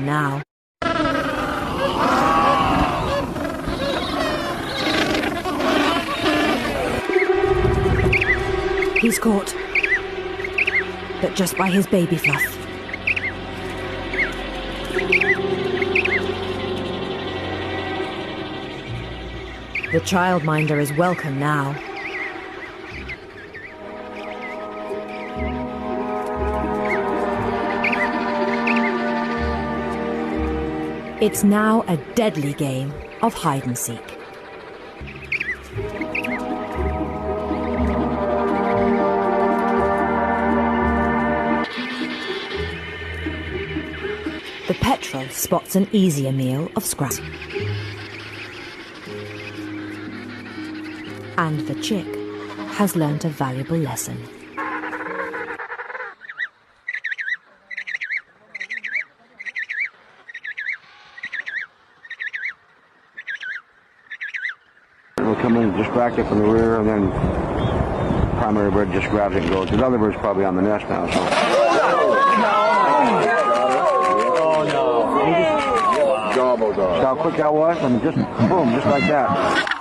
welcome now. He's caught, but just by his baby fluff. The childminder is welcome now. It's now a deadly game of hide-and-seek. The petrel spots an easier meal of scraps. And the chick has learnt a valuable lesson. We'll come in and distract it from the rear, and then primary bird just grabs it and goes. The other bird's probably on the nest now, so. See how quick that was? I mean, just boom, just like that.